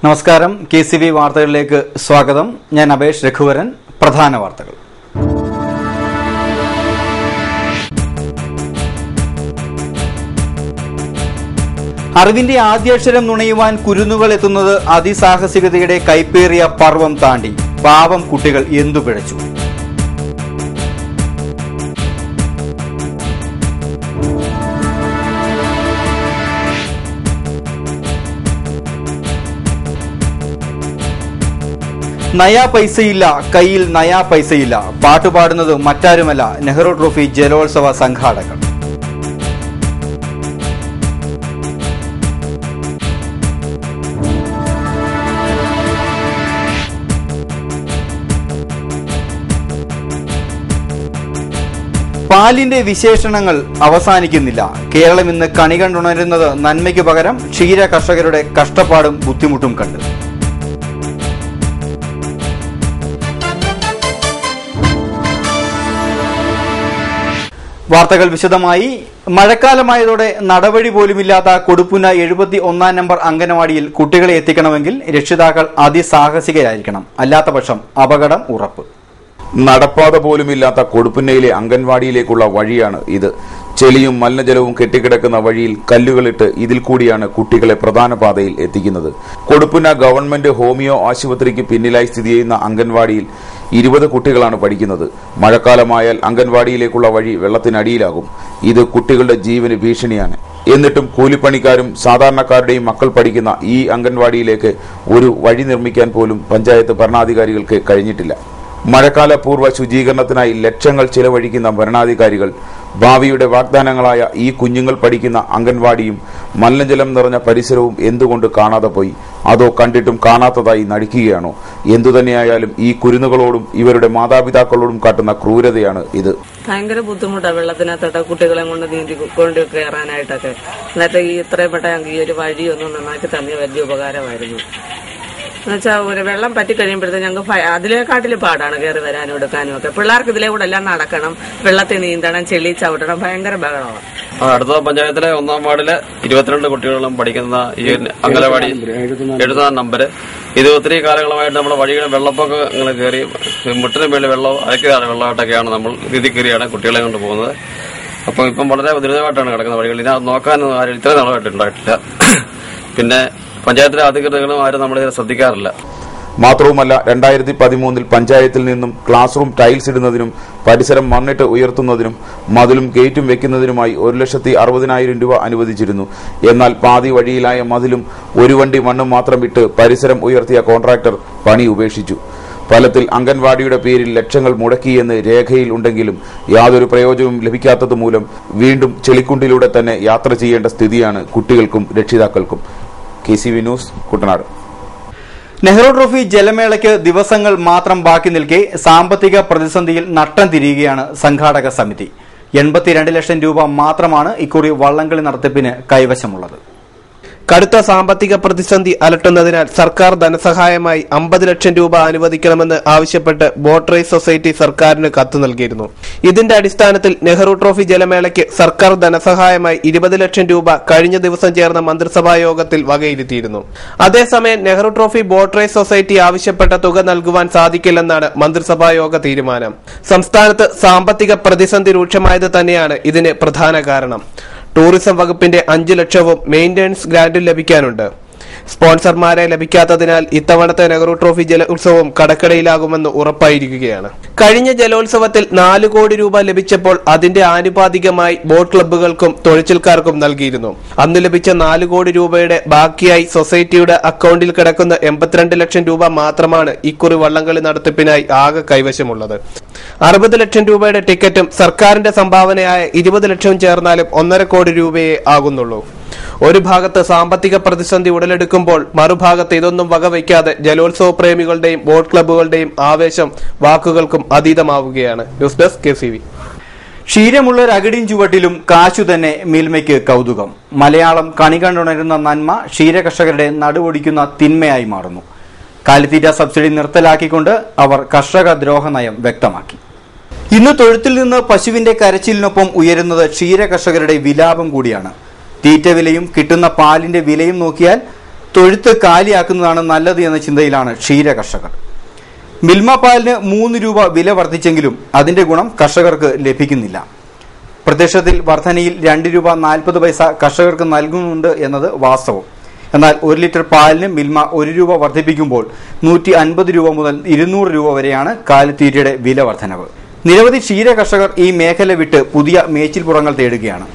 നമസ്കാരം. KCV വാർത്തകളിലേക്ക് സ്വാഗതം. ഞാൻ അബേഷ് രഘുവരൻ. പ്രധാന വാർത്തകൾ. അറിവിന്റെ ആദ്യാക്ഷരം നുണയുവാൻ കുരുന്നുകൾ എത്തുന്നത് അതിസാഹസികതയുടെ കൈപ്പേറിയ പർവം താണ്ടി. പാവം കുട്ടികൾ എന്തു പിഴച്ചു. നയാ പൈസയില്ല, കയ്യിൽ നയാ പൈസയില്ല. പാട്ടുപാടുന്നത് മറ്റാരുമല്ല, നെഹ്റു ട്രോഫി ജലോത്സവ സംഘാടകർ. പാലിന്റെ വിശേഷണങ്ങൾ അവസാനിക്കുന്നില്ല. കേരളം ഇന്ന് കണി കണ്ടുണരുന്നത് നന്മയ്ക്ക് പകരം ക്ഷീര കർഷകരുടെ കഷ്ടപ്പാടും ബുദ്ധിമുട്ടും കണ്ട്. വാർത്തകൾ വിശദമായി. മഴക്കാലമായതോടെ നടവഴി പോലുമില്ലാത്ത കൊടുപ്പുന്ന 71 നമ്പർ അംഗനവാടിയിൽ കുട്ടികളെ എത്തിക്കണമെങ്കിൽ രക്ഷിതാക്കൾ അതിസാഹസികരായിരിക്കണം. അല്ലാത്തപക്ഷം അപകടം ഉറപ്പ്. നടപ്പാത പോലുമില്ലാത്ത കൊടുപ്പുന്നയിലെ അംഗൻവാടിയിലേക്കുള്ള വഴിയാണ് ഇത്. ചെളിയും മലിനജലവും കെട്ടിക്കിടക്കുന്ന വഴിയിൽ കല്ലുകളിട്ട് ഇതിൽ കൂടിയാണ് കുട്ടികളെ പ്രധാന പാതയിൽ എത്തിക്കുന്നത്. കൊടുപ്പുന്ന ഗവൺമെന്റ് ഹോമിയോ ആശുപത്രിക്ക് പിന്നിലായി സ്ഥിതി ചെയ്യുന്ന അംഗൻവാടിയിൽ 20 കുട്ടികളാണ് പഠിക്കുന്നത്. മഴക്കാലമായാൽ അംഗൻവാടിയിലേക്കുള്ള വഴി വെള്ളത്തിനടിയിലാകും. ഇത് കുട്ടികളുടെ ജീവന് ഭീഷണിയാണ്. എന്നിട്ടും കൂലിപ്പണിക്കാരും സാധാരണക്കാരുടെയും മക്കൾ പഠിക്കുന്ന ഈ അംഗൻവാടിയിലേക്ക് ഒരു വഴി നിർമ്മിക്കാൻ പോലും പഞ്ചായത്ത് ഭരണാധികാരികൾക്ക് കഴിഞ്ഞിട്ടില്ല. മഴക്കാല പൂർവ്വ ശുചീകരണത്തിനായി ലക്ഷങ്ങൾ ചിലവഴിക്കുന്ന ഭരണാധികാരികൾ ഭാവിയുടെ വാഗ്ദാനങ്ങളായ ഈ കുഞ്ഞുങ്ങൾ പഠിക്കുന്ന അംഗൻവാടിയും മലിനജലം നിറഞ്ഞ പരിസരവും എന്തുകൊണ്ട് കാണാതെ പോയി? അതോ കണ്ടിട്ടും കാണാത്തതായി നടിക്കുകയാണോ? എന്തുതന്നെയായാലും ഈ കുരുന്നുകളോടും ഇവരുടെ മാതാപിതാക്കളോടും കാട്ടുന്ന ക്രൂരതയാണ് ഇത്. ഭയങ്കര ബുദ്ധിമുട്ടാണ് വെള്ളത്തിനകത്തോട്ട് കുട്ടികളെ കൊണ്ട് നീന്തി കയറാനായിട്ടൊക്കെ. എന്നിട്ട് ഈ ഇത്രയും പെട്ടെന്ന് ഈ ഒരു വഴിയൊന്നും നന്നാക്കി തന്നെ വലിയ ഉപകാരമായിരുന്നു. എന്നുവെച്ചാൽ ഒരു വെള്ളം പറ്റി കഴിയുമ്പോഴത്തേക്ക് ഞങ്ങൾക്ക് അതിലേക്കാട്ടിലും പാടാണ് കയറി വരാനും എടുക്കാനും ഒക്കെ. പിള്ളേർക്ക് ഇതിലെ കൂടെ എല്ലാം നടക്കണം, വെള്ളത്തിൽ നീന്തണം, ചെളി ചവിട്ടണം, ഭയങ്കര ബഹളമാണ്. അടുത്ത പഞ്ചായത്തിലെ 1-ാം വാർഡിലെ 22 കുട്ടികളും പഠിക്കുന്ന ഈ അംഗനവാടി 70 നമ്പർ. ഇത് ഒത്തിരി കാലങ്ങളായിട്ട് നമ്മുടെ വഴികളെ വെള്ളപ്പൊക്കം കയറി മുട്ടിന് മേളിൽ വെള്ളവും അരക്കാതെ വെള്ളമായിട്ടൊക്കെയാണ് നമ്മൾ ഇതിൽ കയറിയാണ് കുട്ടികളെ കൊണ്ട് പോകുന്നത്. അപ്പം ഇപ്പം വളരെ ദുരിതമായിട്ടാണ് കിടക്കുന്ന വഴികൾ. ഇതിനകത്ത് നോക്കാനൊന്നും ആരും ഇത്ര നാളായിട്ട് ഉണ്ടായിട്ടില്ല. പിന്നെ പഞ്ചായത്തിലെ അധികൃതരും ആരും നമ്മളിതിനെ ശ്രദ്ധിക്കാറില്ല. മാത്രവുമല്ല, 2013 പഞ്ചായത്തിൽ നിന്നും ക്ലാസ് റൂം ടൈൽസ് ഇടുന്നതിനും പരിസരം മണ്ണിട്ട് ഉയർത്തുന്നതിനും മതിലും ഗേറ്റും വെക്കുന്നതിനുമായി 1,60,000 രൂപ അനുവദിച്ചിരുന്നു. എന്നാൽ പാതി വഴിയിലായ മതിലും ഒരു വണ്ടി മണ്ണും മാത്രം ഇട്ട് പരിസരം ഉയർത്തിയ കോൺട്രാക്ടർ പണി ഉപേക്ഷിച്ചു. ഫലത്തിൽ അംഗൻവാടിയുടെ പേരിൽ ലക്ഷങ്ങൾ മുടക്കിയെന്ന് രേഖയിൽ ഉണ്ടെങ്കിലും യാതൊരു പ്രയോജനവും ലഭിക്കാത്തതുമൂലം വീണ്ടും ചെളിക്കുണ്ടിലൂടെ തന്നെ യാത്ര ചെയ്യേണ്ട സ്ഥിതിയാണ് കുട്ടികൾക്കും രക്ഷിതാക്കൾക്കും. KCV news, Kuttanad. Nehru trophy ജലമേളയ്ക്ക് ദിവസങ്ങൾ മാത്രം ബാക്കി നിൽക്കെ സാമ്പത്തിക പ്രതിസന്ധിയിൽ നട്ടം തിരിയുകയാണ് സംഘാടക സമിതി. 82 ലക്ഷം രൂപ മാത്രമാണ് ഇക്കുറി വള്ളംകളി നടത്തിപ്പിന് കൈവശമുള്ളത്. കടുത്ത സാമ്പത്തിക പ്രതിസന്ധി അലട്ടുന്നതിനാൽ സർക്കാർ ധനസഹായമായി 50 ലക്ഷം രൂപ അനുവദിക്കണമെന്ന് ആവശ്യപ്പെട്ട് ബോട്ട് റേസ് സൊസൈറ്റി സർക്കാരിന് കത്ത് നൽകിയിരുന്നു. ഇതിന്റെ അടിസ്ഥാനത്തിൽ നെഹ്റു ട്രോഫി ജലമേളയ്ക്ക് സർക്കാർ ധനസഹായമായി 20 ലക്ഷം രൂപ കഴിഞ്ഞ ദിവസം ചേർന്ന മന്ത്രിസഭാ യോഗത്തിൽ വകയിരുത്തിയിരുന്നു. അതേസമയം Nehru trophy boat race society ആവശ്യപ്പെട്ട തുക നൽകുവാൻ സാധിക്കില്ലെന്നാണ് മന്ത്രിസഭാ യോഗ തീരുമാനം. സംസ്ഥാനത്ത് സാമ്പത്തിക പ്രതിസന്ധി രൂക്ഷമായത് തന്നെയാണ് ഇതിന് പ്രധാന കാരണം. ടൂറിസം വകുപ്പിന്റെ 5 ലക്ഷവും മെയിന്റനൻസ് ഗ്രാന്റും ലഭിക്കാനുണ്ട്. സ്പോൺസർമാരെ ലഭിക്കാത്തതിനാൽ ഇത്തവണത്തെ നെഹ്റു ട്രോഫി ജലോത്സവം കടക്കടയിലാകുമെന്ന് ഉറപ്പായിരിക്കുകയാണ്. കഴിഞ്ഞ ജലോത്സവത്തിൽ 4 കോടി രൂപ ലഭിച്ചപ്പോൾ അതിന്റെ ആനുപാതികമായി ബോട്ട് ക്ലബ്ബുകൾക്കും തൊഴിച്ചിൽക്കാർക്കും നൽകിയിരുന്നു. അന്ന് ലഭിച്ച 4 കോടി രൂപയുടെ ബാക്കിയായി സൊസൈറ്റിയുടെ അക്കൌണ്ടിൽ കിടക്കുന്ന 82 ലക്ഷം രൂപ മാത്രമാണ് ഇക്കുറി വള്ളംകളി നടത്തിപ്പിനായി ആകെ കൈവശമുള്ളത്. 60 ലക്ഷം രൂപയുടെ ടിക്കറ്റും സർക്കാരിന്റെ സംഭാവനയായ 20 ലക്ഷവും ചേർന്നാലും 1.5 കോടി രൂപയെ ആകുന്നുള്ളൂ. ഒരു ഭാഗത്ത് സാമ്പത്തിക പ്രതിസന്ധി ഉടലെടുക്കുമ്പോൾ മറുഭാഗത്ത് ഇതൊന്നും വകവയ്ക്കാതെ ജലോത്സവ പ്രേമികളുടെയും ബോട്ട് ക്ലബ്ബുകളുടെയും ആവേശം വാക്കുകൾക്കും അതീതമാവുകയാണ്. News desk KCV. ക്ഷീരമുള്ള രകടിയും ചുവട്ടിലും കാശു തന്നെ മിൽമയ്ക്ക് കൗതുകം. മലയാളം കണി കണ്ടുണരുന്ന നന്മ ക്ഷീരകർഷകരുടെ നടുവൊടിക്കുന്ന തിന്മയായി മാറുന്നു. കാലിത്തീറ്റ സബ്സിഡി നിർത്തലാക്കിക്കൊണ്ട് അവർ കർഷക ദ്രോഹ നയം വ്യക്തമാക്കി. ഇന്ന് തൊഴുത്തിൽ നിന്ന് പശുവിന്റെ കരച്ചിലിനൊപ്പം ഉയരുന്നത് ക്ഷീരകർഷകരുടെ വിലാപം കൂടിയാണ്. തീറ്റ വിലയും കിട്ടുന്ന പാലിന്റെ വിലയും നോക്കിയാൽ തൊഴുത്ത് കാലിയാക്കുന്നതാണ് നല്ലത് എന്ന ചിന്തയിലാണ് ക്ഷീര കർഷകർ. മിൽമ പാലിന് 3 രൂപ വില വർദ്ധിച്ചെങ്കിലും അതിന്റെ ഗുണം കർഷകർക്ക് ലഭിക്കുന്നില്ല. പ്രത്യക്ഷത്തിൽ വർധനയിൽ 2 രൂപ 40 പൈസ കർഷകർക്ക് നൽകുന്നുണ്ട് എന്നത് വാസ്തവം. എന്നാൽ 1 ലിറ്റർ പാലിന് മിൽമ 1 രൂപ വർദ്ധിപ്പിക്കുമ്പോൾ 150 രൂപ മുതൽ 200 രൂപ വരെയാണ് കാലിത്തീറ്റയുടെ വില വർധനവ്. നിരവധി ക്ഷീര കർഷകർ ഈ മേഖല വിട്ട് പുതിയ മേച്ചിൽപ്പുറങ്ങൾ തേടുകയാണ്.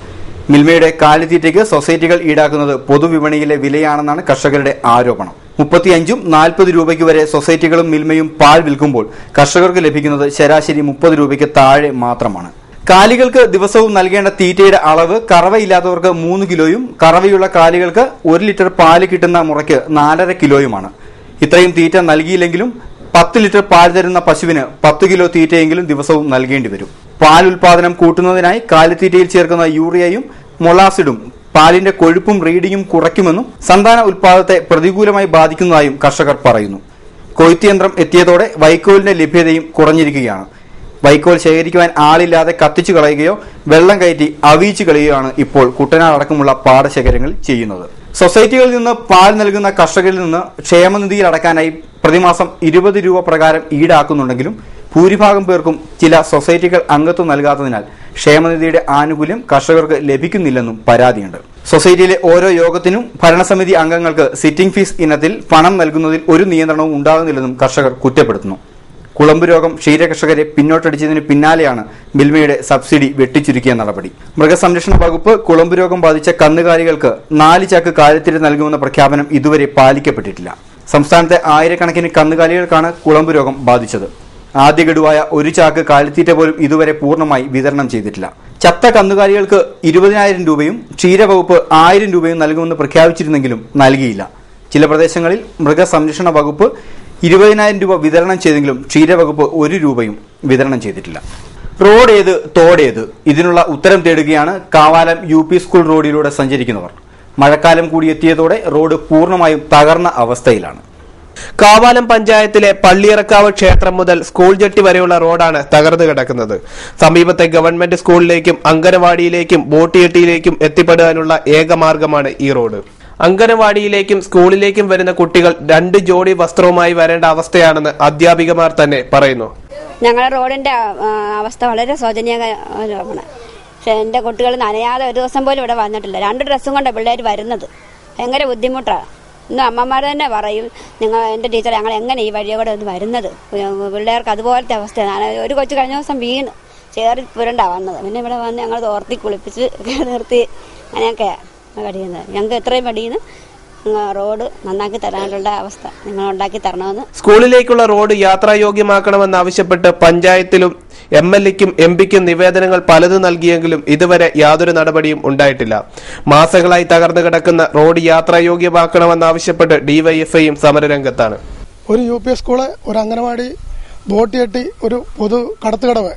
മിൽമയുടെ കാലിത്തീറ്റയ്ക്ക് സൊസൈറ്റികൾ ഈടാക്കുന്നത് പൊതുവിപണിയിലെ വിലയാണെന്നാണ് കർഷകരുടെ ആരോപണം. 35-40 രൂപയ്ക്ക് വരെ സൊസൈറ്റികളും മിൽമയും പാൽ വിൽക്കുമ്പോൾ കർഷകർക്ക് ലഭിക്കുന്നത് ശരാശരി 30 രൂപയ്ക്ക് താഴെ മാത്രമാണ്. കാലികൾക്ക് ദിവസവും നൽകേണ്ട തീറ്റയുടെ അളവ് കറവയില്ലാത്തവർക്ക് 3 കിലോയും കറവയുള്ള കാലികൾക്ക് 1 ലിറ്റർ പാല് കിട്ടുന്ന മുറയ്ക്ക് 4.5 കിലോയുമാണ്. ഇത്രയും തീറ്റ നൽകിയില്ലെങ്കിലും 10 ലിറ്റർ പാൽ തരുന്ന പശുവിന് 10 കിലോ തീറ്റയെങ്കിലും ദിവസവും നൽകേണ്ടി വരും. പാൽ ഉൽപാദനം കൂട്ടുന്നതിനായി കാലിത്തീറ്റയിൽ ചേർക്കുന്ന യൂറിയയും മൊളാസിഡും പാലിന്റെ കൊഴുപ്പും റീഡിങ്ങും കുറയ്ക്കുമെന്നും സന്താന ഉൽപാദനത്തെ പ്രതികൂലമായി ബാധിക്കുന്നതായും കർഷകർ പറയുന്നു. കൊയ്ത്ത് യന്ത്രം എത്തിയതോടെ വൈക്കോലിന്റെ ലഭ്യതയും കുറഞ്ഞിരിക്കുകയാണ്. വൈക്കോൽ ശേഖരിക്കുവാൻ ആളില്ലാതെ കത്തിച്ചു കളയുകയോ വെള്ളം കയറ്റി അവിയിച്ചു കളയുകയാണ് ഇപ്പോൾ കുട്ടനാട് അടക്കമുള്ള പാടശേഖരങ്ങളിൽ ചെയ്യുന്നത്. സൊസൈറ്റികളിൽ നിന്ന് പാൽ നൽകുന്ന കർഷകരിൽ നിന്ന് ക്ഷേമനിധിയിൽ അടക്കാനായി പ്രതിമാസം 20 രൂപ പ്രകാരം ഈടാക്കുന്നുണ്ടെങ്കിലും ഭൂരിഭാഗം പേർക്കും ചില സൊസൈറ്റികൾ അംഗത്വം നൽകാത്തതിനാൽ ക്ഷേമനിധിയുടെ ആനുകൂല്യം കർഷകർക്ക് ലഭിക്കുന്നില്ലെന്നും പരാതിയുണ്ട്. സൊസൈറ്റിയിലെ ഓരോ യോഗത്തിനും ഭരണസമിതി അംഗങ്ങൾക്ക് സിറ്റിംഗ് ഫീസ് ഇനത്തിൽ പണം നൽകുന്നതിൽ ഒരു നിയന്ത്രണവും ഉണ്ടാകുന്നില്ലെന്നും കർഷകർ കുറ്റപ്പെടുത്തുന്നു. കുളമ്പ് രോഗം ക്ഷീരകർഷകരെ പിന്നോട്ടടിച്ചതിന് പിന്നാലെയാണ് മിൽമയുടെ സബ്സിഡി വെട്ടിച്ചുരുക്കിയ നടപടി. മൃഗസംരക്ഷണ വകുപ്പ് കുളമ്പ് രോഗം ബാധിച്ച കന്നുകാലികൾക്ക് 4 ചാക്ക് കാലിത്തീറ്റ നൽകുമെന്ന പ്രഖ്യാപനം ഇതുവരെ പാലിക്കപ്പെട്ടിട്ടില്ല. സംസ്ഥാനത്തെ ആയിരക്കണക്കിന് കന്നുകാലികൾക്കാണ് കുളമ്പ് രോഗം ബാധിച്ചത്. ആദ്യ ഗഡുവായ 1 ചാക്ക് കാലിത്തീറ്റ പോലും ഇതുവരെ പൂർണ്ണമായി വിതരണം ചെയ്തിട്ടില്ല. ചത്ത കന്നുകാലികൾക്ക് 20,000 രൂപയും ക്ഷീരവകുപ്പ് 1000 രൂപയും നൽകുമെന്ന് പ്രഖ്യാപിച്ചിരുന്നെങ്കിലും നൽകിയില്ല. ചില പ്രദേശങ്ങളിൽ മൃഗസംരക്ഷണ വകുപ്പ് 20,000 രൂപ വിതരണം ചെയ്തെങ്കിലും ക്ഷീരവകുപ്പ് 1 രൂപയും വിതരണം ചെയ്തിട്ടില്ല. റോഡ് ഏത് തോടേത്? ഇതിനുള്ള ഉത്തരം തേടുകയാണ് കാവാലം UP സ്കൂൾ റോഡിലൂടെ സഞ്ചരിക്കുന്നവർ. മഴക്കാലം കൂടി എത്തിയതോടെ റോഡ് പൂർണ്ണമായും തകർന്ന അവസ്ഥയിലാണ്. കാവാലം പഞ്ചായത്തിലെ പള്ളിയിറക്കാവ് ക്ഷേത്രം മുതൽ സ്കൂൾ ജെട്ടി വരെയുള്ള റോഡാണ് തകർന്നു കിടക്കുന്നത്. സമീപത്തെ ഗവൺമെന്റ് സ്കൂളിലേക്കും അങ്കനവാടിയിലേക്കും ബോട്ടിയെട്ടിയിലേക്കും എത്തിപ്പെടാനുള്ള ഏക മാർഗമാണ് ഈ റോഡ്. അങ്കനവാടിയിലേക്കും സ്കൂളിലേക്കും വരുന്ന കുട്ടികൾ 2 ജോഡി വസ്ത്രവുമായി വരേണ്ട അവസ്ഥയാണെന്ന് അധ്യാപികമാർ തന്നെ പറയുന്നു. ഞങ്ങളുടെ റോഡിന്റെ അവസ്ഥ വളരെ ശോചനീയമാണ്. പക്ഷെ എന്റെ കുട്ടികൾ നനയാതെ ഒരു ദിവസം പോലും ഇവിടെ വന്നിട്ടില്ല. 2 ഡ്രസ്സും കൊണ്ടാണ് പിള്ളേർ വരുന്നത്. ഭയങ്കര ബുദ്ധിമുട്ടാണ്. ഇന്ന് അമ്മമാർ തന്നെ പറയും, എൻ്റെ ടീച്ചർ ഞങ്ങൾ എങ്ങനെ ഈ വഴിയെ കൂടെ ഒന്ന് വരുന്നത്, പിള്ളേർക്ക് അതുപോലത്തെ അവസ്ഥയാണ്. ഒരു കൊച്ചു കഴിഞ്ഞ ദിവസം വീണ് ചേറി പുരണ്ടാ വന്നത്. പിന്നെ ഇവിടെ വന്ന് ഞങ്ങൾ തോർത്തി കുളിപ്പിച്ച് നിർത്തി അങ്ങനെയൊക്കെ കഴിയുന്നത്. ഞങ്ങൾക്ക് എത്രയും പടിയുന്നു റോഡ് നന്നാക്കി തരാനുള്ള അവസ്ഥ നിങ്ങൾ ഉണ്ടാക്കി തരണമെന്ന്. സ്കൂളിലേക്കുള്ള റോഡ് യാത്രായോഗ്യമാക്കണമെന്നാവശ്യപ്പെട്ട് പഞ്ചായത്തിലും MLAയ്ക്കും MPയ്ക്കും നിവേദനങ്ങൾ പലതും നൽകിയെങ്കിലും ഇതുവരെ യാതൊരു നടപടിയും ഉണ്ടായിട്ടില്ല. മാസങ്ങളായി തകർന്നു കിടക്കുന്ന റോഡ് യാത്രായോഗ്യമാക്കണമെന്നാവശ്യപ്പെട്ട് DYFIയും സമരരംഗത്താണ്. ഒരു UP സ്കൂള്, ഒരു അംഗനവാടി, ബോട്ടിയെട്ടി, ഒരു പൊതു കടത്തുകടവ്,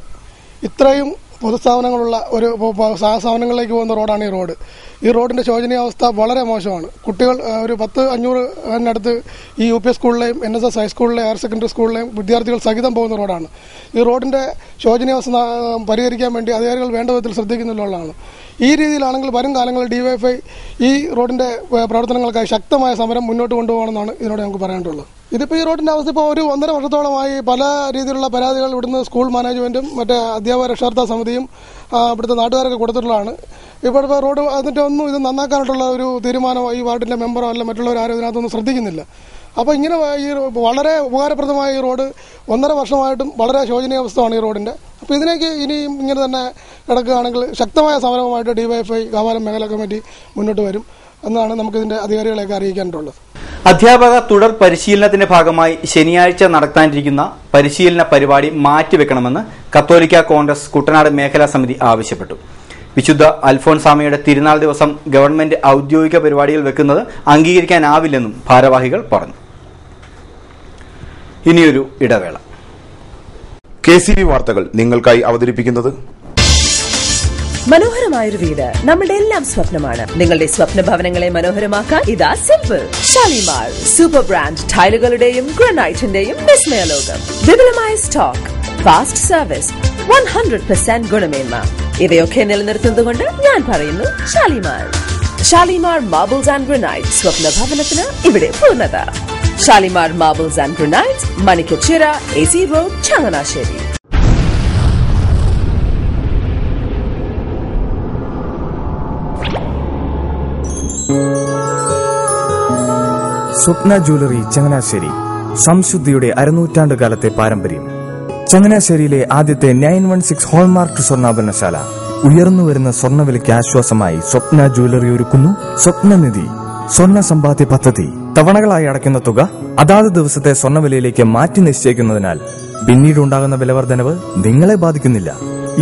ഇത്രയും പൊതുസ്ഥാപനങ്ങളുള്ള ഒരു സ്ഥാപനങ്ങളിലേക്ക് പോകുന്ന റോഡാണ് ഈ റോഡ്. ഈ റോഡിന്റെ ശോചനീയാവസ്ഥ വളരെ മോശമാണ്. കുട്ടികൾ ഒരു 500-500 ഈ UP സ്കൂളിലെയും NSS ഹൈസ്കൂളിലെയും ഹയർ സെക്കൻഡറി സ്കൂളിലെയും വിദ്യാർത്ഥികൾ സഹിതം പോകുന്ന റോഡാണ്. ഈ റോഡിന്റെ ശോചനീയാവസ്ഥ പരിഹരിക്കാൻ വേണ്ടി അധികാരികൾ വേണ്ട വിധത്തിൽ ശ്രദ്ധിക്കുന്നുള്ളതാണ്. ഈ രീതിയിലാണെങ്കിൽ വരും കാലങ്ങളിൽ DYFI ഈ റോഡിന്റെ പ്രവർത്തനങ്ങൾക്കായി ശക്തമായ സമരം മുന്നോട്ട് കൊണ്ടുപോകണമെന്നാണ് ഇതിനോട് നമുക്ക് പറയാനുള്ളത്. ഇതിപ്പോൾ ഈ റോഡിന്റെ അവസ്ഥ ഇപ്പോൾ ഒരു 1.5 വർഷത്തോളമായി പല രീതിയിലുള്ള പരാതികൾ ഇവിടുന്ന് സ്കൂൾ മാനേജ്മെന്റും മറ്റേ അധ്യാപക രക്ഷാകർത്താ സമിതിയും ഇവിടുത്തെ നാട്ടുകാരൊക്കെ കൊടുത്തിട്ടുള്ളതാണ്. ഇപ്പോഴത്തെ റോഡ് അതിന്റെ ഒന്നും ഇത് നന്നാക്കാനായിട്ടുള്ള ഒരു തീരുമാനമോ ഈ വാർഡിന്റെ മെമ്പറോ അല്ല മറ്റുള്ളവർ ആരും ഇതിനകത്തൊന്നും ശ്രദ്ധിക്കുന്നില്ല. അപ്പോൾ ഇങ്ങനെ ഈ വളരെ ഉപകാരപ്രദമായ ഈ റോഡ് 1.5 വർഷമായിട്ടും വളരെ ശോചനീയാവസ്ഥയാണ് ഈ റോഡിന്റെ. അപ്പോൾ ഇതിനേക്ക് ഇനിയും ഇങ്ങനെ തന്നെ കിടക്കുകയാണെങ്കിൽ ശക്തമായ സമരവുമായിട്ട് DYFI കാവാലം മേഖലാ കമ്മിറ്റി മുന്നോട്ട് വരും എന്നാണ് നമുക്കിതിന്റെ അധികാരികളെയൊക്കെ അറിയിക്കാനുള്ളത്. അധ്യാപക തുടർ പരിശീലനത്തിന്റെ ഭാഗമായി ശനിയാഴ്ച നടത്താനിരിക്കുന്ന പരിശീലന പരിപാടി മാറ്റിവെക്കണമെന്ന് കത്തോലിക്ക കോൺഗ്രസ് കുട്ടനാട് മേഖലാ സമിതി ആവശ്യപ്പെട്ടു. വിശുദ്ധ അൽഫോൻസാമയുടെ തിരുനാൾ ദിവസം ഗവൺമെന്റ് ഔദ്യോഗിക പരിപാടികൾ വെക്കുന്നത് അംഗീകരിക്കാനാവില്ലെന്നും ഭാരവാഹികൾ പറഞ്ഞു. ഇനിയൊരു ഇടവേള. KCV വാർത്തകൾ നിങ്ങൾക്കായി അവതരിപ്പിക്കുന്നത് മനോഹരമായൊരു വീട് നമ്മുടെ എല്ലാം സ്വപ്നമാണ്. നിങ്ങളുടെ സ്വപ്ന ഭവനങ്ങളെ മനോഹരമാക്കാൻ ഇതാ സിമ്പിൾ ഷാലിമാർ സൂപ്പർ ബ്രാൻഡ് ടൈലുകളുടെയും ഗ്രാനൈറ്റിന്റെയും വിസ്മയ ലോകം. വിപുലമായ സ്റ്റോക്ക്, ഫാസ്റ്റ് സർവീസ്, 100% ഗുണമേന്മ ഇവയൊക്കെ നിലനിർത്തുന്നതുകൊണ്ട് ഞാൻ പറയുന്നു Shalimar. Shalimar marbles and granite സ്വപ്ന ഭവനത്തിന് ഇവിടെ പൂർണ്ണത. Shalimar marbles and granite, Manikkachira, AC road, Changanassery. Swapna jewellery Changanassery, സംശുദ്ധിയുടെ അരനൂറ്റാണ്ട് കാലത്തെ പാരമ്പര്യം. ചങ്ങനാശ്ശേരിയിലെ ആദ്യത്തെ 916 ഹോൾമാർക്ക് സ്വർണ്ണാഭരണശാല. ഉയർന്നുവരുന്ന സ്വർണ്ണവിലയ്ക്ക് ആശ്വാസമായി സ്വപ്ന ജ്വല്ലറി ഒരുക്കുന്നു സ്വപ്നനിധി സ്വർണ്ണ സമ്പാദ്യ പദ്ധതി. തവണകളായി അടയ്ക്കുന്ന തുക അതാത് ദിവസത്തെ സ്വർണ്ണവിലയിലേക്ക് മാറ്റി നിശ്ചയിക്കുന്നതിനാൽ പിന്നീട് ഉണ്ടാകുന്ന വിലവർദ്ധനവ് നിങ്ങളെ ബാധിക്കുന്നില്ല.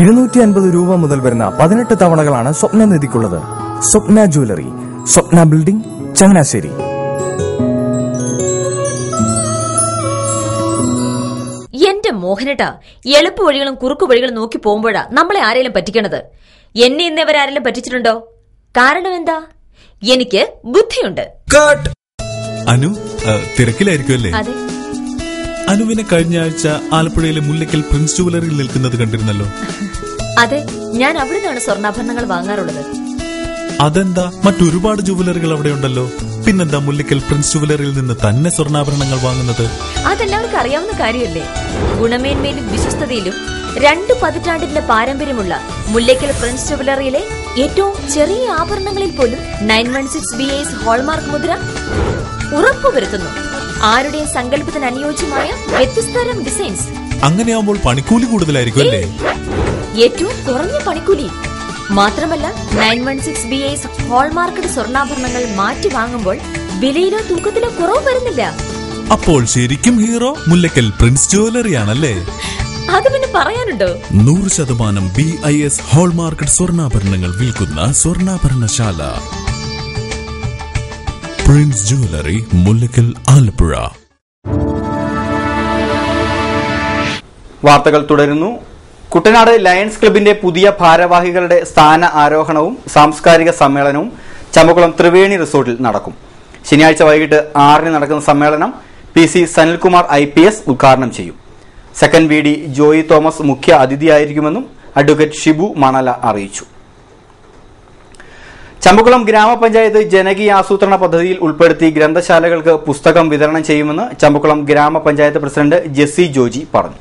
250 രൂപ മുതൽ വരുന്ന 18 തവണകളാണ് സ്വപ്നനിധിക്കുള്ളത്. സ്വപ്ന ജ്വല്ലറി, സ്വപ്ന ബിൽഡിംഗ്, ചങ്ങനാശ്ശേരി. എന്റെ മോഹനേട്ടാ, എളുപ്പ വഴികളും കുറുക്കു വഴികളും നോക്കി പോകുമ്പോഴാ നമ്മളെ ആരെങ്കിലും പറ്റിക്കണത്. എന്നെ ഇന്നവരാരെങ്കിലും പറ്റിച്ചിട്ടുണ്ടോ? കാരണം എന്താ? എനിക്ക് ബുദ്ധിയുണ്ട്. അനു തിരക്കിലായിരിക്കുമല്ലേ? അതെ. അനുവിനെ കഴിഞ്ഞ ആഴ്ച ആലപ്പുഴയിലെ മുല്ലക്കൽ പ്രിൻസ് ജുവലറിയിൽ നിൽക്കുന്നത് കണ്ടിരുന്നല്ലോ. അതെ, ഞാൻ അവിടെ നിന്നാണ് സ്വർണ്ണാഭരണങ്ങൾ വാങ്ങാറുള്ളത്. അതെന്താ, മറ്റൊരുപാട് ജുവലറികൾ അവിടെ ഉണ്ടല്ലോ, പിന്നെന്താ മുല്ലക്കൽ പ്രിൻസ് ജുവലറിയിൽ നിന്ന് തന്നെ സ്വർണ്ണാഭരണങ്ങൾ വാങ്ങുന്നത്? അതെല്ലാവർക്കും അറിയാവുന്ന കാര്യമല്ലേ. ഗുണമേന്മയിലും വിശ്വസ്തതയിലും 2 പതിറ്റാണ്ടിന്റെ പാരമ്പര്യമുള്ള മുല്ലക്കൽ പ്രിൻസ് ജുവലറിയിലെ ഏറ്റവും ചെറിയ ആഭരണങ്ങളിൽ പോലും 916 BIS ഹോൾമാർക്ക് മുദ്ര ഉറപ്പുവരുത്തുന്നു. ആരുടെയും സങ്കല്പത്തിന് അനുയോജ്യമായ വ്യത്യസ്തതരം ഡിസൈൻസ്. അങ്ങനെയാവുമ്പോൾ പണിക്കൂലി കൂടുതലായിരിക്കും അല്ലേ? ഏറ്റവും കുറഞ്ഞ പണിക്കൂലി. മാത്രമല്ല 916 BIS ഹോൾമാർക്കഡ് സ്വർണ്ണാഭരണങ്ങൾ മാറ്റി വാങ്ങുമ്പോൾ വിലയിലോ തൂക്കത്തിലോ കുറവ് വരുന്നില്ല. അപ്പോൾ ശരിക്കും ഹീറോ മുല്ലക്കൽ പ്രിൻസ് ജുവലറി ആണല്ലേ? അത് പിന്നെ പറയാനുണ്ടോ? 100% BIS ഹോൾമാർക്കഡ് സ്വർണ്ണാഭരണങ്ങൾ വിൽക്കുന്ന സ്വർണ്ണാഭരണശാല പ്രിൻസ് ജുവലറി, മുല്ലക്കൽ, ആലപ്പുഴ. വാർത്തകൾ തുടരുന്നു. കുട്ടനാട് ലയൺസ് ക്ലബിന്റെ പുതിയ ഭാരവാഹികളുടെ സ്ഥാന ആരോഹണവും സാംസ്കാരിക സമ്മേളനവും ചമ്പക്കുളം ത്രിവേണി റിസോർട്ടിൽ നടക്കും. ശനിയാഴ്ച വൈകിട്ട് 6-ന് നടക്കുന്ന സമ്മേളനം PC സനിൽകുമാർ IPS ഉദ്ഘാടനം ചെയ്യും. സെക്കൻഡ് VD ജോയി തോമസ് മുഖ്യ അതിഥിയായിരിക്കുമെന്നും അഡ്വക്കേറ്റ് ഷിബു മണല അറിയിച്ചു. ചമ്പക്കുളം ഗ്രാമപഞ്ചായത്ത് ജനകീയ ആസൂത്രണ പദ്ധതിയിൽ ഉൾപ്പെടുത്തി ഗ്രന്ഥശാലകൾക്ക് പുസ്തകം വിതരണം ചെയ്യുമെന്ന് ചമ്പക്കുളം ഗ്രാമപഞ്ചായത്ത് പ്രസിഡന്റ് ജെസ്സി ജോജി പറഞ്ഞു.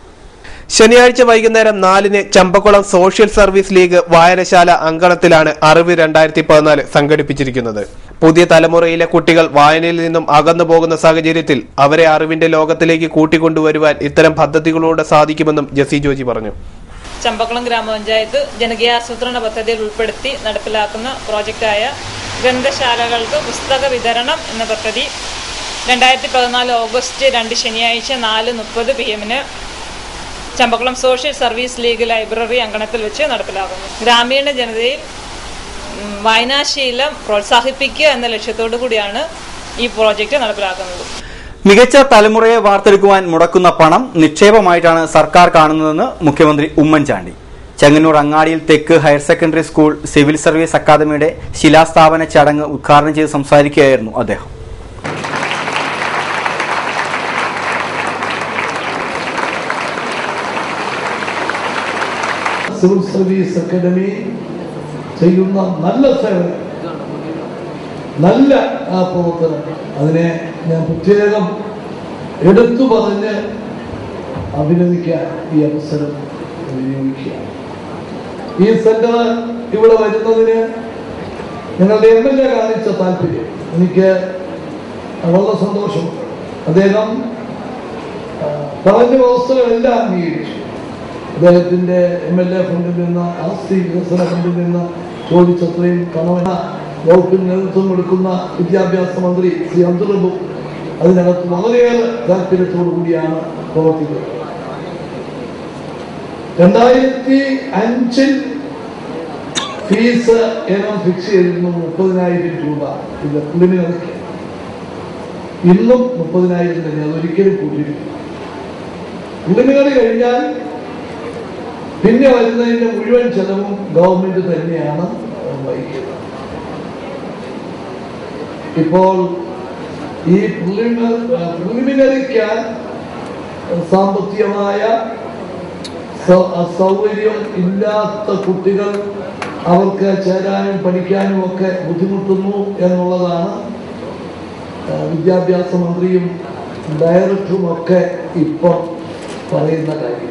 ശനിയാഴ്ച വൈകുന്നേരം 4-ന് ചമ്പക്കുളം സോഷ്യൽ സർവീസ് ലീഗ് വായനശാല അങ്കണത്തിലാണ് അറിവ് 2014 സംഘടിപ്പിച്ചിരിക്കുന്നത്. പുതിയ തലമുറയിലെ കുട്ടികൾ വായനയിൽ നിന്നും അകന്നു പോകുന്ന സാഹചര്യത്തിൽ അവരെ അറിവിന്റെ ലോകത്തിലേക്ക് കൂട്ടിക്കൊണ്ടുവരുവാൻ ഇത്തരം പദ്ധതികളോടെ സാധിക്കുമെന്നും ജെസ്സി ജോജി പറഞ്ഞു. ചമ്പക്കുളം ഗ്രാമപഞ്ചായത്ത് ജനകീയാസൂത്രണ പദ്ധതിയിൽ ഉൾപ്പെടുത്തി നടപ്പിലാക്കുന്ന പ്രോജക്റ്റായ ഗ്രന്ഥശാലകൾക്ക് പുസ്തക വിതരണം എന്ന പദ്ധതി 2014 ഓഗസ്റ്റ് 2 ശനിയാഴ്ച 4:30 PM Champakkulam social service league library അങ്കണത്തിൽ വെച്ച് നടപ്പിലാക്കുന്നു. ഗ്രാമീണ ജനതയിൽ വായനാശീലം പ്രോത്സാഹിപ്പിക്കുക എന്ന ലക്ഷ്യത്തോടു കൂടിയാണ് ഈ പ്രോജക്റ്റ് നടപ്പിലാക്കുന്നത്. മികച്ച തലമുറയെ വാർത്തെടുക്കുവാൻ മുടക്കുന്ന പണം നിക്ഷേപമായിട്ടാണ് സർക്കാർ കാണുന്നതെന്ന് മുഖ്യമന്ത്രി ഉമ്മൻചാണ്ടി. ചെങ്ങന്നൂർ അങ്ങാടിയിൽ തെക്ക് higher secondary school civil service അക്കാദമിയുടെ ശിലാസ്ഥാപന ചടങ്ങ് ഉദ്ഘാടനം ചെയ്ത് സംസാരിക്കുകയായിരുന്നു അദ്ദേഹം. സിവിൽ സർവീസ് അക്കാദമി ചെയ്യുന്ന നല്ല സേവനം, നല്ല പ്രവർത്തനം, അതിനെ ഞാൻ പ്രത്യേകം എടുത്തു പറഞ്ഞ് അഭിനന്ദിക്കാൻ ഈ അവസരം വിനിയോഗിക്കുക. ഈ സെന്റർ ഇവിടെ വരുന്നതിന് ഞങ്ങളുടെ MLA കാണിച്ച താല്പര്യം എനിക്ക് വളരെ സന്തോഷമുണ്ട്. അദ്ദേഹം പറഞ്ഞ വ്യവസ്ഥകളെല്ലാം അംഗീകരിച്ചു. അദ്ദേഹത്തിന്റെ MLA ഫണ്ടിൽ നിന്ന്, ആസ്തി വികസന ഫണ്ടിൽ നിന്ന് ചോദിച്ചത്രയും പണം വകുപ്പിന് നേതൃത്വം കൊടുക്കുന്ന വിദ്യാഭ്യാസ മന്ത്രി ശ്രീ അബ്ദുൾ റബ്ബ് അതിനകത്ത് വളരെയേറെ താല്പര്യത്തോടു കൂടിയാണ് പ്രവർത്തിക്കുന്നത്. 2005 ഫീസ് ഇനം ഫിക്സ് ചെയ്തിരുന്നു 30,000 രൂപ. ഇത് പ്രിലിമിനറി. ഇന്നും 30,000 തന്നെ, അതൊരിക്കലും കൂട്ടിയിട്ടില്ല. പ്രിലിമിനറി കഴിഞ്ഞാൽ പിന്നെ വരുന്നതിന്റെ മുഴുവൻ ചെലവും ഗവൺമെന്റ് തന്നെയാണ് വഹിക്കുന്നത്. ഇപ്പോൾ ഈ പ്രിലിമിനറിക്ക് സാമ്പത്തികമായ സൗകര്യം ഇല്ലാത്ത കുട്ടികൾ അവർക്ക് ചേരാനും പഠിക്കാനും ഒക്കെ ബുദ്ധിമുട്ടുന്നു എന്നുള്ളതാണ് വിദ്യാഭ്യാസ മന്ത്രിയും ഡയറക്ടറും ഒക്കെ ഇപ്പോൾ പറയുന്ന കാര്യം.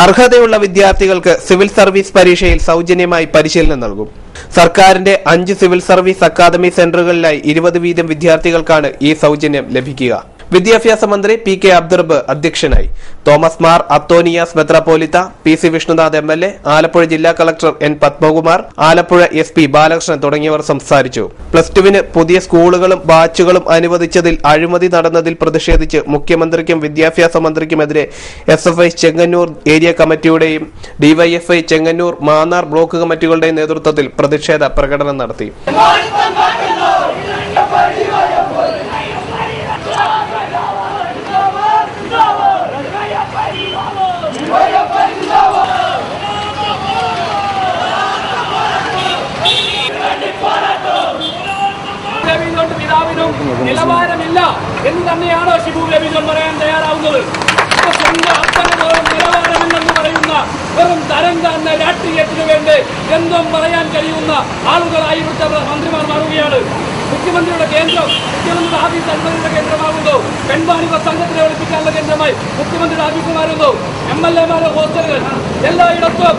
അർഹതയുള്ള വിദ്യാർത്ഥികൾക്ക് സിവിൽ സർവീസ് പരീക്ഷയിൽ സൗജന്യമായി പരിശീലനം നൽകും. സർക്കാരിന്റെ 5 സിവിൽ സർവീസ് അക്കാദമി സെന്ററുകളിലായി 20 വീതം വിദ്യാർത്ഥികൾക്കാണ് ഈ സൗജന്യം ലഭിക്കുക. വിദ്യാഭ്യാസ മന്ത്രി പി.കെ. അബ്ദുറബ്ബ് അധ്യക്ഷനായി. തോമസ് മാർ അത്തോനിയാസ് മെത്രാപ്പോലിത്ത, പി.സി. വിഷ്ണുനാഥ് എം.എൽ.എ, ആലപ്പുഴ ജില്ലാ collector N. Padmakumar, Alappuzha SP. Balakrishnan തുടങ്ങിയവർ സംസാരിച്ചു. +2-ന് പുതിയ സ്കൂളുകളും ബാച്ചുകളും അനുവദിച്ചതിൽ അഴിമതി നടന്നതിൽ പ്രതിഷേധിച്ച് മുഖ്യമന്ത്രിക്കും വിദ്യാഭ്യാസ മന്ത്രിക്കുമെതിരെ SFI ചെങ്ങന്നൂർ ഏരിയ കമ്മിറ്റിയുടെയും DYFI ചെങ്ങന്നൂർ, മാന്നാർ ബ്ലോക്ക് കമ്മിറ്റികളുടെയും നേതൃത്വത്തിൽ പ്രതിഷേധ പ്രകടനം നടത്തി. നിലവാരമില്ല എന്ന് തന്നെയാണോ ഷിബു ബേബി ജോൺ പറയാൻ തയ്യാറാവുന്നത്? നിലവാരമില്ലെന്ന് പറയുന്ന വെറും തരം താഴ്ന്ന രാഷ്ട്രീയത്തിന് വേണ്ടി എന്തും പറയാൻ കഴിയുന്ന ആളുകളായി ഇവിടുത്തെ മന്ത്രിമാർ മാറുകയാണ്. മുഖ്യമന്ത്രിയുടെ കേന്ദ്രം, മുഖ്യമന്ത്രിയുടെ ആഫീസ് അഴിമതിയുടെ കേന്ദ്രമാകുന്നു. പെൺവാണിഭ സംഘത്തിനെ ഒളിപ്പിക്കാനുള്ള കേന്ദ്രമായി മുഖ്യമന്ത്രിയുടെ ആഫീസ് മാറുന്നു. MLA-മാരുടെ ഹോസ്റ്റലുകൾ എല്ലായിടത്തും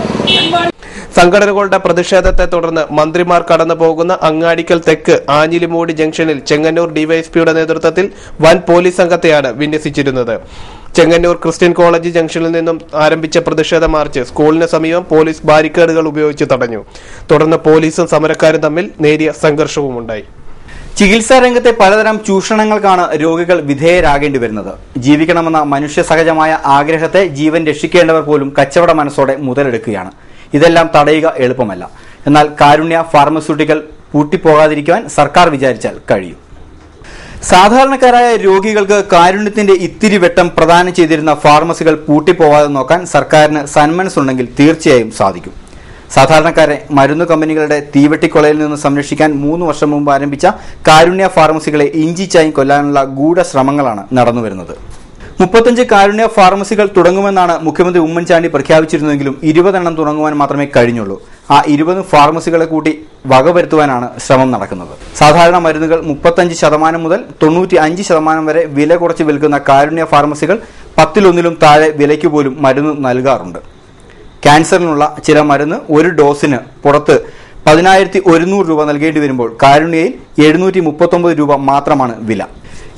സംഘടനകളുടെ പ്രതിഷേധത്തെ തുടർന്ന് മന്ത്രിമാർ കടന്നു പോകുന്ന അങ്ങാടിക്കൽ തെക്ക് ആഞ്ഞിലിമൂടി ജംഗ്ഷനിൽ ചെങ്ങന്നൂർ ഡിവൈഎസ്പിയുടെ നേതൃത്വത്തിൽ വൻ പോലീസ് സംഘത്തെയാണ് വിന്യസിച്ചിരുന്നത്. ചെങ്ങന്നൂർ ക്രിസ്ത്യൻ കോളേജ് ജംഗ്ഷനിൽ നിന്നും ആരംഭിച്ച പ്രതിഷേധ മാർച്ച് സ്കൂളിന് സമീപം പോലീസ് ബാരിക്കേഡുകൾ ഉപയോഗിച്ച് തടഞ്ഞു. തുടർന്ന് പോലീസും സമരക്കാരും തമ്മിൽ നേരിയ സംഘർഷവുമുണ്ടായി. ചികിത്സാ രംഗത്തെ പലതരം ചൂഷണങ്ങൾക്കാണ് രോഗികൾ വിധേയരാകേണ്ടി വരുന്നത്. ജീവിക്കണമെന്ന മനുഷ്യ സഹജമായ ആഗ്രഹത്തെ ജീവൻ രക്ഷിക്കേണ്ടവർ പോലും കച്ചവട മനസ്സോടെ മുതലെടുക്കുകയാണ്. ഇതെല്ലാം തടയുക എളുപ്പമല്ല. എന്നാൽ കാരുണ്യ ഫാർമസ്യൂട്ടിക്കൽ പൂട്ടിപ്പോകാതിരിക്കുവാൻ സർക്കാർ വിചാരിച്ചാൽ കഴിയും. സാധാരണക്കാരായ രോഗികൾക്ക് കാരുണ്യത്തിന്റെ ഇത്തിരി വെട്ടം പ്രദാനം ചെയ്തിരുന്ന ഫാർമസികൾ പൂട്ടിപ്പോവാതെ നോക്കാൻ സർക്കാരിന് സന്മനസ്സുണ്ടെങ്കിൽ തീർച്ചയായും സാധിക്കും. സാധാരണക്കാരെ മരുന്നു കമ്പനികളുടെ തീവെട്ടിക്കൊലയിൽ നിന്ന് സംരക്ഷിക്കാൻ 3 വർഷം മുമ്പ് ആരംഭിച്ച കാരുണ്യ ഫാർമസികളെ ഇഞ്ചിച്ചായും കൊല്ലാനുള്ള ഗൂഢശ്രമങ്ങളാണ് നടന്നുവരുന്നത്. 35 കാരുണ്യ ഫാർമസികൾ തുടങ്ങുമെന്നാണ് മുഖ്യമന്ത്രി ഉമ്മൻചാണ്ടി പ്രഖ്യാപിച്ചിരുന്നെങ്കിലും 20 എണ്ണം തുടങ്ങുവാൻ മാത്രമേ കഴിഞ്ഞുള്ളൂ. ആ 20 ഫാർമസികളെ കൂട്ടി വകവരുത്തുവാനാണ് ശ്രമം നടക്കുന്നത്. സാധാരണ മരുന്നുകൾ 35% മുതൽ 95% വരെ വില കുറച്ച് വിൽക്കുന്ന കാരുണ്യ ഫാർമസികൾ 10-1 താഴെ വിലയ്ക്ക് പോലും മരുന്ന് നൽകാറുണ്ട്. ക്യാൻസറിനുള്ള ചില മരുന്ന് ഒരു ഡോസിന് പുറത്ത് 10,100 രൂപ നൽകേണ്ടി വരുമ്പോൾ കാരുണ്യയിൽ 739 രൂപ മാത്രമാണ് വില.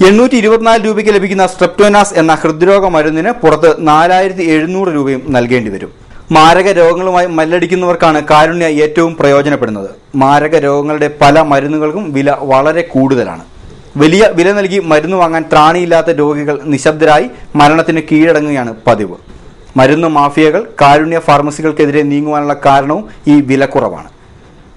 824 രൂപയ്ക്ക് ലഭിക്കുന്ന സ്ട്രെപ്റ്റോനാസ് എന്ന ഹൃദ്രോഗ മരുന്നിന് പുറത്ത് 4,700 രൂപയും നൽകേണ്ടി വരും. മാരക രോഗങ്ങളുമായി മല്ലടിക്കുന്നവർക്കാണ് കാരുണ്യ ഏറ്റവും പ്രയോജനപ്പെടുന്നത്. മാരക രോഗങ്ങളുടെ പല മരുന്നുകൾക്കും വില വളരെ കൂടുതലാണ്. വലിയ വില നൽകി മരുന്ന് വാങ്ങാൻ ത്രാണിയില്ലാത്ത രോഗികൾ നിശബ്ദരായി മരണത്തിന് കീഴടങ്ങുകയാണ് പതിവ്. മരുന്ന് മാഫിയകൾ കാരുണ്യ ഫാർമസികൾക്കെതിരെ നീങ്ങുവാനുള്ള കാരണവും ഈ വിലക്കുറവാണ്.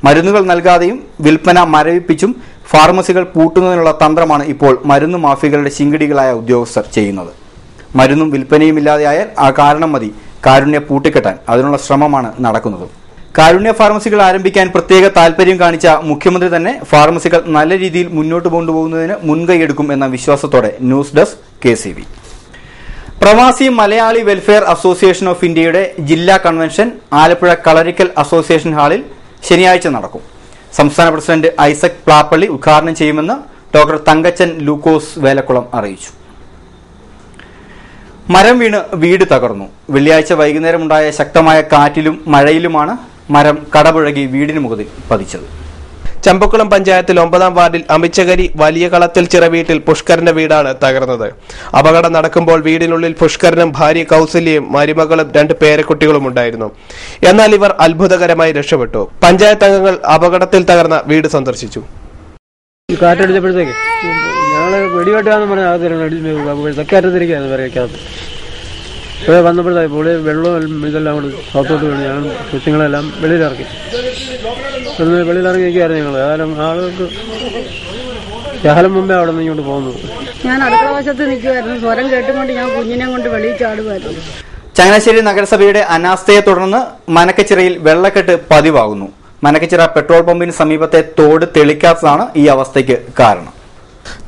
മരുന്നുകൾ നൽകാതെയും വിൽപ്പന മരവിപ്പിച്ചും ഫാർമസികൾ പൂട്ടുന്നതിനുള്ള തന്ത്രമാണ് ഇപ്പോൾ മരുന്ന് മാഫിയകളുടെ ശിങ്കിടികളായ ഉദ്യോഗസ്ഥർ ചെയ്യുന്നത്. മരുന്നും വിൽപ്പനയും ഇല്ലാതെയായാൽ ആ കാരണം മതി കാരുണ്യ പൂട്ടിക്കെട്ടാൻ. അതിനുള്ള ശ്രമമാണ് നടക്കുന്നത്. കാരുണ്യ ഫാർമസികൾ ആരംഭിക്കാൻ പ്രത്യേക താൽപര്യം കാണിച്ച മുഖ്യമന്ത്രി തന്നെ ഫാർമസികൾ നല്ല രീതിയിൽ മുന്നോട്ട് കൊണ്ടുപോകുന്നതിന് മുൻകൈയെടുക്കും എന്ന വിശ്വാസത്തോടെ ന്യൂസ് ഡെസ്ക് KCV. പ്രവാസി മലയാളി വെൽഫെയർ അസോസിയേഷൻ ഓഫ് ഇന്ത്യയുടെ ജില്ലാ കൺവെൻഷൻ ആലപ്പുഴ കളരിക്കൽ അസോസിയേഷൻ ഹാളിൽ ശനിയാഴ്ച നടക്കും. സംസ്ഥാന പ്രസിഡന്റ് ഐസക് പ്ലാപ്പള്ളി ഉദ്ഘാടനം ചെയ്യുമെന്ന് ഡോക്ടർ തങ്കച്ചൻ ലൂക്കോസ് വേലക്കുളം അറിയിച്ചു. മരം വീണ് വീട് തകർന്നു. വെള്ളിയാഴ്ച വൈകുന്നേരമുണ്ടായ ശക്തമായ കാറ്റിലും മഴയിലുമാണ് മരം കടപുഴകി വീടിന് മുകളിൽ പതിച്ചത്. ചമ്പക്കുളം പഞ്ചായത്തിൽ 9-ാം വാർഡിൽ അമിച്ചകരി വലിയ കളത്തിൽ ചിറ വീട്ടിൽ പുഷ്കരന്റെ വീടാണ് തകർന്നത്. അപകടം നടക്കുമ്പോൾ വീടിനുള്ളിൽ പുഷ്കരനും ഭാര്യ കൗസല്യയും മരുമകളും 2 പേരക്കുട്ടികളും ഉണ്ടായിരുന്നു. എന്നാൽ ഇവർ അത്ഭുതകരമായി രക്ഷപ്പെട്ടു. പഞ്ചായത്ത് അംഗങ്ങൾ അപകടത്തിൽ തകർന്ന വീട് സന്ദർശിച്ചു. കാറ്റടിച്ചപ്പോഴത്തേക്ക് ഞങ്ങള് വെടിവെട്ടാന്ന് പറഞ്ഞാൽ തെക്കേറ്റത്തിരിക്കുകയാണ് വരയ്ക്കകത്ത്. ഇപ്പോൾ വന്നപ്പോഴത്തേക്ക് പുള്ളി വെള്ളവും ഇതെല്ലാം കൊണ്ട് പുറത്തോട്ട് വീണ് ഞാൻ കൊച്ചുങ്ങളെല്ലാം വെളിയിലിറക്കി. വെളിയിലിറങ്ങിയിരിക്കുകയായിരുന്നു ഞങ്ങൾ. ഏതായാലും ആളുകൾക്ക് ശകലം മുമ്പേ അവിടെ നിന്ന് ഇങ്ങോട്ട് പോകുന്നത്. ഞാൻ അടുക്കള വശത്ത് നിൽക്കുമായിരുന്നു. സ്വരം കേട്ടുകൊണ്ട് ഞാൻ കുഞ്ഞിനെ കൊണ്ട് വെളിയിൽ ചാടുമായിരുന്നു. ചങ്ങനാശ്ശേരി നഗരസഭയുടെ അനാസ്ഥയെ തുടർന്ന് മനക്കച്ചിറയിൽ വെള്ളക്കെട്ട് പതിവാകുന്നു. മനക്കച്ചിറ പെട്രോൾ പമ്പിന് സമീപത്തെ തോട് തെളിക്കാത്തതാണ് ഈ അവസ്ഥയ്ക്ക് കാരണം.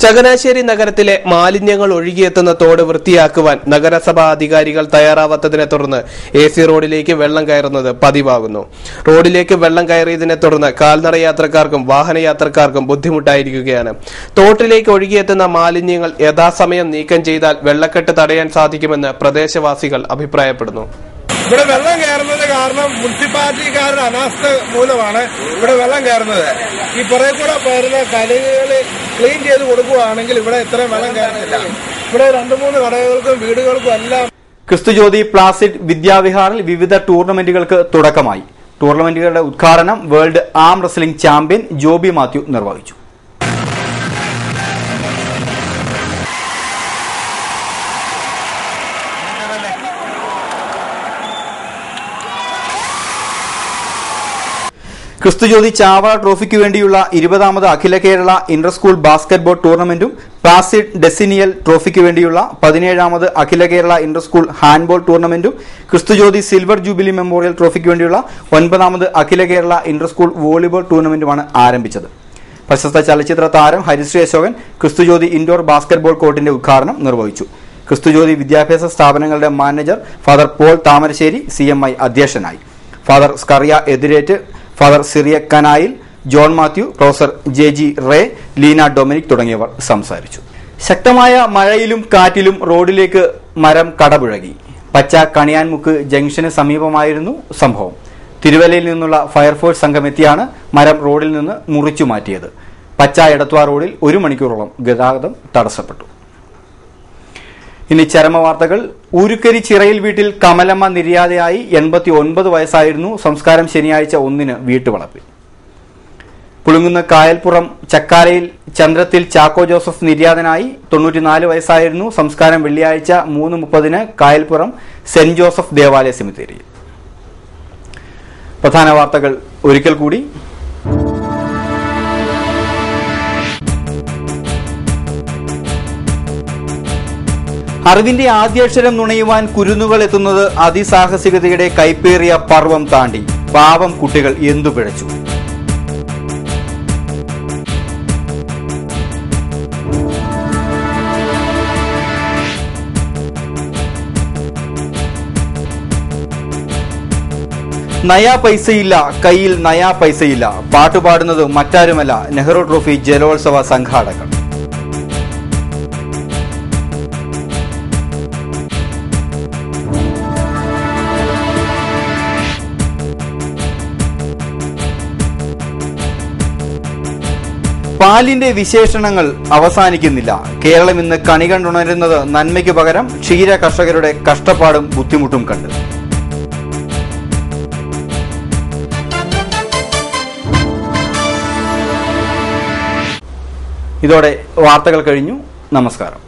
ചങ്ങനാശ്ശേരി നഗരത്തിലെ മാലിന്യങ്ങൾ ഒഴുകിയെത്തുന്ന തോട് വൃത്തിയാക്കുവാൻ നഗരസഭാ അധികാരികൾ തയ്യാറാവാത്തതിനെ തുടർന്ന് AC റോഡിലേക്ക് വെള്ളം കയറുന്നത് പതിവാകുന്നു. റോഡിലേക്ക് വെള്ളം കയറിയതിനെ തുടർന്ന് കാൽനട യാത്രക്കാർക്കും വാഹനയാത്രക്കാർക്കും ബുദ്ധിമുട്ടായിരിക്കുകയാണ്. തോട്ടിലേക്ക് ഒഴുകിയെത്തുന്ന മാലിന്യങ്ങൾ യഥാസമയം നീക്കം ചെയ്താൽ വെള്ളക്കെട്ട് തടയാൻ സാധിക്കുമെന്ന് പ്രദേശവാസികൾ അഭിപ്രായപ്പെടുന്നു. ഇവിടെ വെള്ളം കയറുന്നത് കാരണം മുനിസിപ്പാലിറ്റിക്കാരുടെ അനാസ്ഥ മൂലമാണ് ഇവിടെ വെള്ളം കയറുന്നത്. ഈ പുറകെ കൂടെ വരുന്ന കലുകൾ ക്ലീൻ ചെയ്ത് കൊടുക്കുകയാണെങ്കിൽ ഇവിടെ ഇത്രയും വെള്ളം കയറുന്നില്ല. ഇവിടെ 2-3 കടകൾക്കും വീടുകൾക്കും എല്ലാം. ക്രിസ്തുജ്യോതി പ്ലാസിഡ് വിദ്യാവിഹാറിൽ വിവിധ ടൂർണമെന്റുകൾക്ക് തുടക്കമായി. ടൂർണമെന്റുകളുടെ ഉദ്ഘാടനം world arm wrestling champion Joby Mathew നിർവഹിച്ചു. ക്രിസ്തുജ്യോതി ചാവറ ട്രോഫിക്ക് വേണ്ടിയുള്ള 20ാമത് അഖില കേരള ഇന്റർ സ്കൂൾ ബാസ്കറ്റ്ബോൾ ടൂർണമെന്റും പ്ലാസിഡ് ഡെസിനിയൽ ട്രോഫിക്ക് വേണ്ടിയുള്ള 17ാമത് അഖില കേരള ഇന്റർ സ്കൂൾ ഹാൻഡ്ബോൾ ടൂർണമെന്റും ക്രിസ്തുജ്യോതി സിൽവർ ജൂബിലി മെമ്മോറിയൽ ട്രോഫിക്ക് വേണ്ടിയുള്ള 9ാമത് അഖില കേരള ഇന്റർ സ്കൂൾ വോളിബോൾ ടൂർണമെന്റുമാണ് ആരംഭിച്ചത്. പ്രശസ്ത ചലച്ചിത്ര താരം ഹരിശ്രീ അശോകൻ ക്രിസ്തുജ്യോതി ഇൻഡോർ ബാസ്കറ്റ്ബോൾ കോർട്ടിന്റെ ഉദ്ഘാടനം നിർവഹിച്ചു. ക്രിസ്തുജ്യോതി വിദ്യാഭ്യാസ സ്ഥാപനങ്ങളുടെ manager father Paul Thamarassery CMI അധ്യക്ഷനായി. Father Scaria എതിരേറ്റ്, father Siriya Kanayil, John Mathew, professor JG Ray, Leena Dominic തുടങ്ങിയവർ സംസാരിച്ചു. ശക്തമായ മഴയിലും കാറ്റിലും റോഡിലേക്ക് മരം കടപുഴകി. പച്ച കണിയാൻമുക്ക് ജംഗ്ഷന് സമീപമായിരുന്നു സംഭവം. തിരുവല്ലയിൽ നിന്നുള്ള ഫയർഫോഴ്സ് സംഘം എത്തിയാണ് മരം റോഡിൽ നിന്ന് മുറിച്ചു മാറ്റിയത്. പച്ച എടത്വ റോഡിൽ 1 മണിക്കൂറോളം ഗതാഗതം തടസ്സപ്പെട്ടു. ഇനി ചരമവാർത്തകൾ. ഊരുക്കരി ചിറയിൽ വീട്ടിൽ കമലമ്മ നിര്യാതയായി. 89 വയസ്സായിരുന്നു. സംസ്കാരം ശനിയാഴ്ച 1-ന് വീട്ടുവളപ്പിൽ. പുളുങ്ങുന്ന കായൽപ്പുറം ചക്കാലയിൽ ചന്ദ്രത്തിൽ ചാക്കോ ജോസഫ് നിര്യാതനായി. 94 വയസ്സായിരുന്നു. സംസ്കാരം വെള്ളിയാഴ്ച 3:30-ന് കായൽപ്പുറം സെന്റ് ജോസഫ് ദേവാലയ സെമിത്തേരിയിൽ. പ്രധാന വാർത്തകൾ ഒരിക്കൽ കൂടി. അറിവിന്റെ ആദ്യാക്ഷരം നുണയുവാൻ കുരുന്നുകൾ എത്തുന്നത് അതിസാഹസികതയുടെ കൈപ്പേറിയ പർവം താണ്ടി. പാവം കുട്ടികൾ എന്തു പിഴച്ചു. നയാ പൈസയില്ല, കയ്യിൽ നയാ പൈസയില്ല. പാട്ടുപാടുന്നത് മറ്റാരുമല്ല, നെഹ്റു ട്രോഫി ജലോത്സവ സംഘാടകർ. പാലിന്റെ വിശേഷണങ്ങൾ അവസാനിക്കുന്നില്ല. കേരളം ഇന്ന് കണി കണ്ടുണരുന്നത് നന്മയ്ക്ക് പകരം ക്ഷീര കർഷകരുടെ കഷ്ടപ്പാടും ബുദ്ധിമുട്ടും കണ്ട്. ഇതോടെ വാർത്തകൾ കഴിഞ്ഞു. നമസ്കാരം.